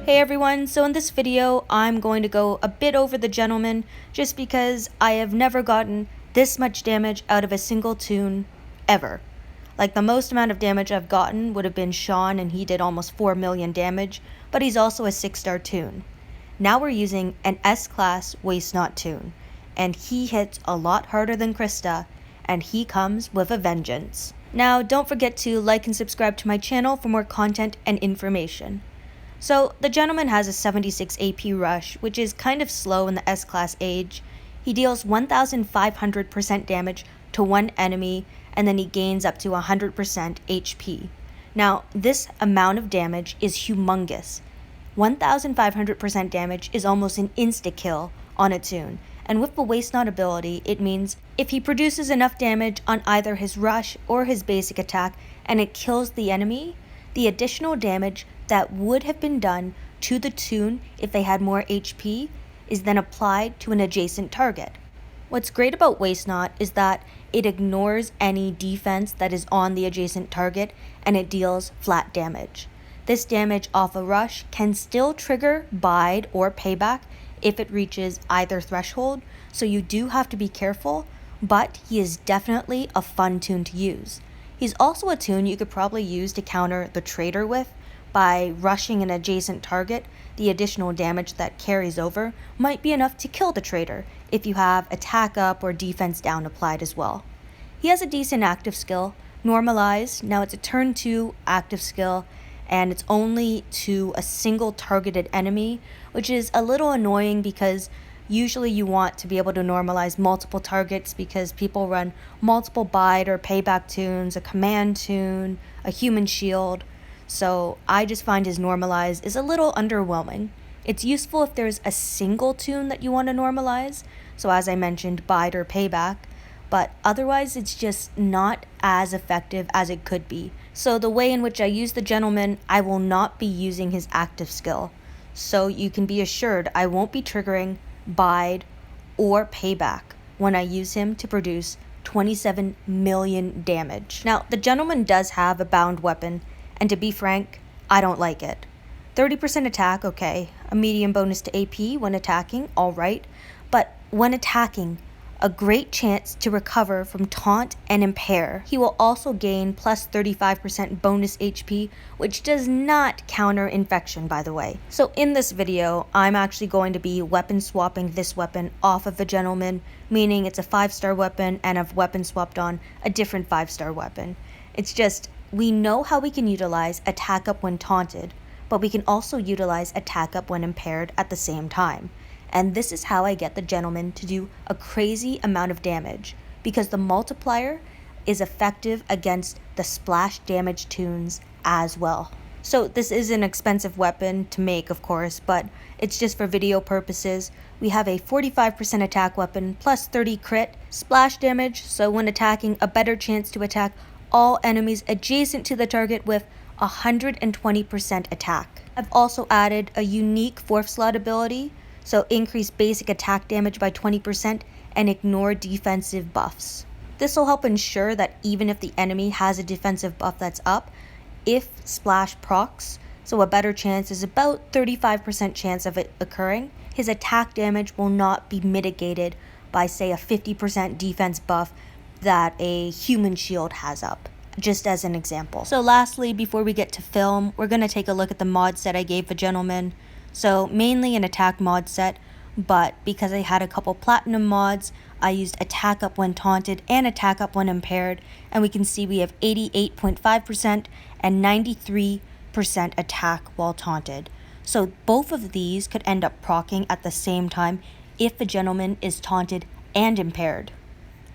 Hey everyone, so in this video I'm going to go a bit over the gentleman just because I have never gotten this much damage out of a single toon ever. Like the most amount of damage I've gotten would have been Sean and he did almost 4 million damage, but he's also a 6-star toon. Now we're using an S-class Waste Not toon, and he hits a lot harder than Krista, and he comes with a vengeance. Now don't forget to like and subscribe to my channel for more content and information. So, the gentleman has a 76 AP rush, which is kind of slow in the S-class age. He deals 1,500% damage to one enemy, and then he gains up to 100% HP. Now, this amount of damage is humongous. 1,500% damage is almost an insta-kill on a toon, and with the Waste Not ability, it means if he produces enough damage on either his rush or his basic attack, and it kills the enemy, the additional damage that would have been done to the toon if they had more HP is then applied to an adjacent target. What's great about Waste Not is that it ignores any defense that is on the adjacent target and it deals flat damage. This damage off a rush can still trigger Bide or Payback if it reaches either threshold, so you do have to be careful, but he is definitely a fun toon to use. He's also a toon you could probably use to counter the traitor with. By rushing an adjacent target, the additional damage that carries over might be enough to kill the traitor if you have attack up or defense down applied as well. He has a decent active skill, Normalize. Now it's a turn 2 active skill and it's only to a single targeted enemy, which is a little annoying because usually you want to be able to normalize multiple targets because people run multiple Bide or Payback toons, a command toon, a human shield. So I just find his Normalize is a little underwhelming. It's useful if there's a single toon that you want to normalize, so as I mentioned, Bide or Payback, but otherwise it's just not as effective as it could be. So the way in which I use the gentleman, I will not be using his active skill. So you can be assured I won't be triggering Bide or Payback when I use him to produce 27 million damage. Now, the gentleman does have a bound weapon, and to be frank, I don't like it. 30% attack, okay. A medium bonus to AP when attacking, alright. But when attacking, a great chance to recover from taunt and impair. He will also gain plus 35% bonus HP, which does not counter infection, by the way. So in this video, I'm actually going to be weapon swapping this weapon off of the gentleman, meaning it's a 5-star weapon and I've weapon swapped on a different 5-star weapon. It's just, we know how we can utilize attack up when taunted, but we can also utilize attack up when impaired at the same time. And this is how I get the gentleman to do a crazy amount of damage, because the multiplier is effective against the splash damage toons as well. So this is an expensive weapon to make, of course, but it's just for video purposes. We have a 45% attack weapon plus 30 crit splash damage, so when attacking, a better chance to attack all enemies adjacent to the target with 120% attack. I've also added a unique 4th slot ability, so increase basic attack damage by 20% and ignore defensive buffs. This will help ensure that even if the enemy has a defensive buff that's up, if splash procs, so a better chance is about 35% chance of it occurring, his attack damage will not be mitigated by say a 50% defense buff that a human shield has up, just as an example. So lastly, before we get to film, we're going to take a look at the mod set I gave the gentleman. So mainly an attack mod set, but because I had a couple platinum mods, I used attack up when taunted and attack up when impaired, and we can see we have 88.5% and 93% attack while taunted. So both of these could end up proccing at the same time if the gentleman is taunted and impaired.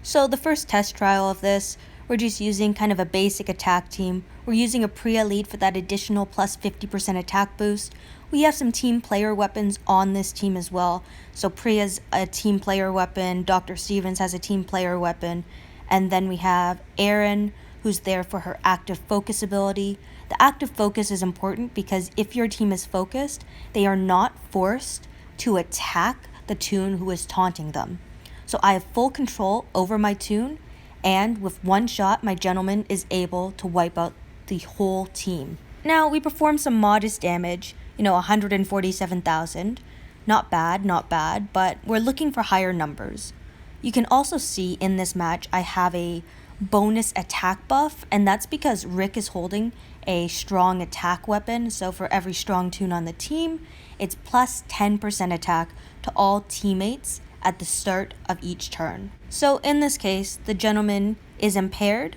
So the first test trial of this, we're just using kind of a basic attack team. We're using a Priya lead for that additional plus 50% attack boost. We have some team player weapons on this team as well. So Priya's a team player weapon, Dr. Stevens has a team player weapon, and then we have Erin, who's there for her active focus ability. The active focus is important because if your team is focused, they are not forced to attack the toon who is taunting them. So I have full control over my toon, and with one shot, my gentleman is able to wipe out the whole team. Now, we perform some modest damage, 147,000. Not bad, but we're looking for higher numbers. You can also see in this match I have a bonus attack buff, and that's because Rick is holding a strong attack weapon, so for every strong toon on the team, it's plus 10% attack to all teammates at the start of each turn. So in this case, the gentleman is impaired,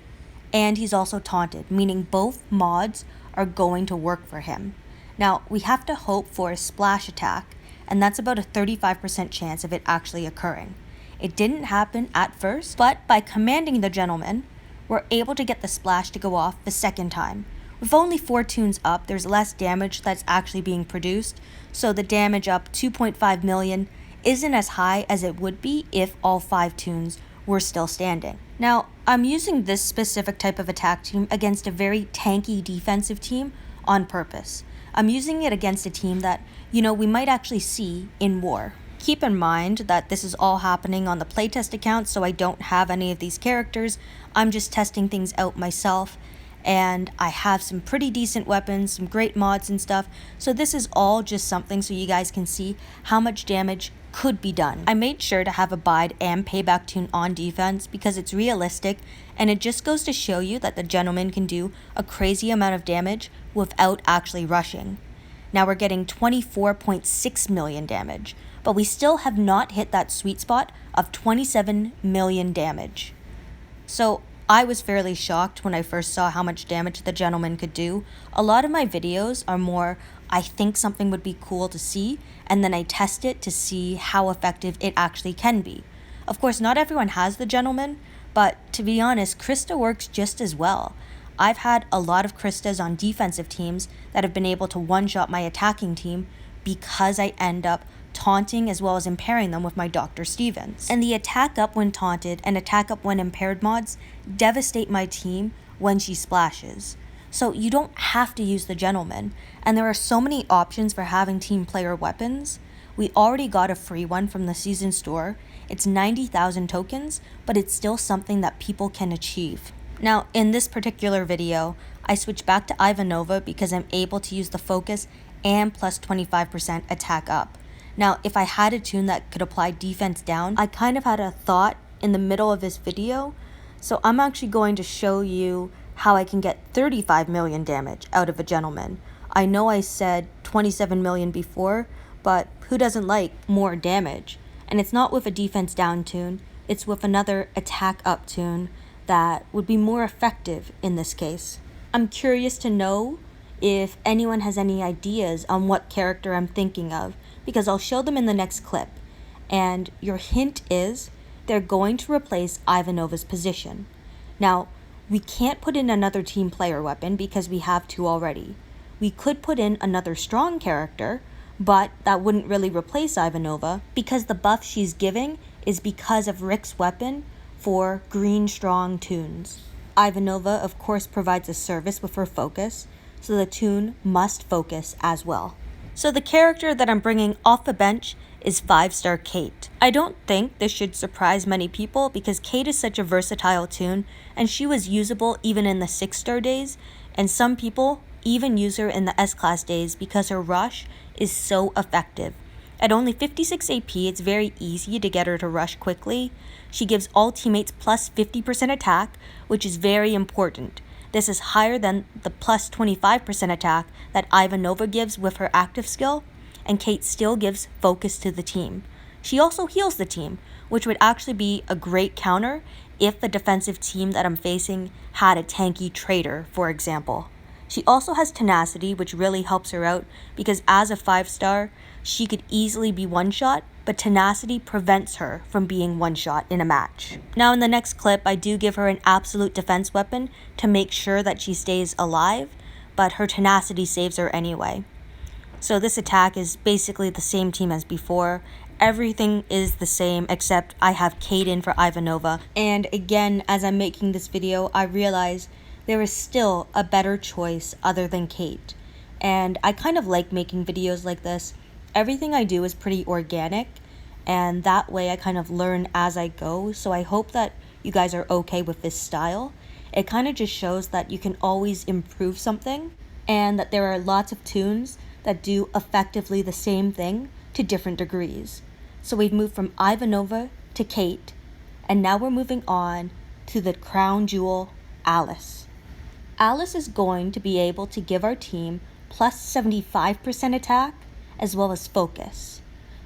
and he's also taunted, meaning both mods are going to work for him. Now, we have to hope for a splash attack, and that's about a 35% chance of it actually occurring. It didn't happen at first, but by commanding the gentleman, we're able to get the splash to go off the second time. With only 4 toons up, there's less damage that's actually being produced, so the damage up 2.5 million isn't as high as it would be if all 5 toons were still standing. Now, I'm using this specific type of attack team against a very tanky defensive team on purpose. I'm using it against a team that, we might actually see in war. Keep in mind that this is all happening on the playtest account, so I don't have any of these characters. I'm just testing things out myself, and I have some pretty decent weapons, some great mods and stuff, so this is all just something so you guys can see how much damage could be done. I made sure to have Abide and Payback toon on defense because it's realistic, and it just goes to show you that the gentleman can do a crazy amount of damage without actually rushing. Now we're getting 24.6 million damage, but we still have not hit that sweet spot of 27 million damage. So I was fairly shocked when I first saw how much damage the gentleman could do. A lot of my videos are more, I think something would be cool to see, and then I test it to see how effective it actually can be. Of course, not everyone has the gentleman, but to be honest, Krista works just as well. I've had a lot of Kristas on defensive teams that have been able to one-shot my attacking team because I end up taunting as well as impairing them with my Dr. Stevens. And the attack up when taunted and attack up when impaired mods devastate my team when she splashes. So you don't have to use the gentleman, and there are so many options for having team player weapons. We already got a free one from the season store. It's 90,000 tokens, but it's still something that people can achieve. Now, in this particular video, I switched back to Ivanova because I'm able to use the focus and plus 25% attack up. Now, if I had a toon that could apply defense down, I kind of had a thought in the middle of this video, so I'm actually going to show you how I can get 35 million damage out of a gentleman. I know I said 27 million before, but who doesn't like more damage? And it's not with a defense down toon, it's with another attack up toon that would be more effective in this case. I'm curious to know if anyone has any ideas on what character I'm thinking of, because I'll show them in the next clip. And your hint is they're going to replace Ivanova's position. Now, we can't put in another team player weapon because we have 2 already. We could put in another strong character, but that wouldn't really replace Ivanova because the buff she's giving is because of Rick's weapon for green strong toons. Ivanova, of course, provides a service with her focus, so the toon must focus as well. So the character that I'm bringing off the bench is 5-star Kate. I don't think this should surprise many people because Kate is such a versatile toon, and she was usable even in the 6-star days, and some people even use her in the S-class days because her rush is so effective. At only 56 AP, it's very easy to get her to rush quickly. She gives all teammates plus 50% attack, which is very important. This is higher than the plus 25% attack that Ivanova gives with her active skill, and Kate still gives focus to the team. She also heals the team, which would actually be a great counter if the defensive team that I'm facing had a tanky traitor, for example. She also has tenacity, which really helps her out because as a 5-star, she could easily be one-shot, but tenacity prevents her from being one-shot in a match. Now in the next clip, I do give her an absolute defense weapon to make sure that she stays alive, but her tenacity saves her anyway. So this attack is basically the same team as before. Everything is the same except I have Kate in for Ivanova. And again, as I'm making this video, I realize there is still a better choice other than Kate. And I kind of like making videos like this. Everything I do is pretty organic, and that way I kind of learn as I go, so I hope that you guys are okay with this style. It kind of just shows that you can always improve something, and that there are lots of toons that do effectively the same thing to different degrees. So we've moved from Ivanova to Kate, and now we're moving on to the crown jewel, Alice. Alice is going to be able to give our team plus 75% attack as well as focus.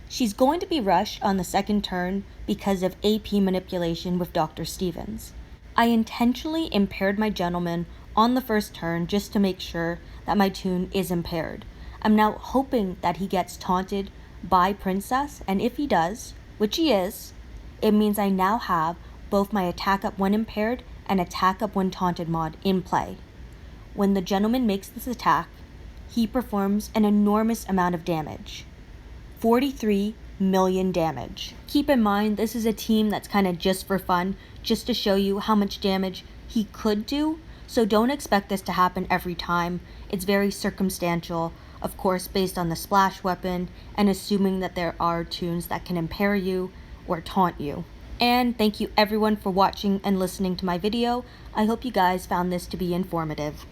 She's going to be rushed on the second turn because of AP manipulation with Dr. Stevens. I intentionally impaired my gentleman on the first turn just to make sure that my toon is impaired. I'm now hoping that he gets taunted by Princess, and if he does, which he is, it means I now have both my attack up when impaired and attack up when taunted mod in play. When the gentleman makes this attack, he performs an enormous amount of damage. 43 million damage. Keep in mind, this is a team that's kind of just for fun, just to show you how much damage he could do, so don't expect this to happen every time. It's very circumstantial, of course, based on the splash weapon, and assuming that there are toons that can impair you or taunt you. And thank you everyone for watching and listening to my video. I hope you guys found this to be informative.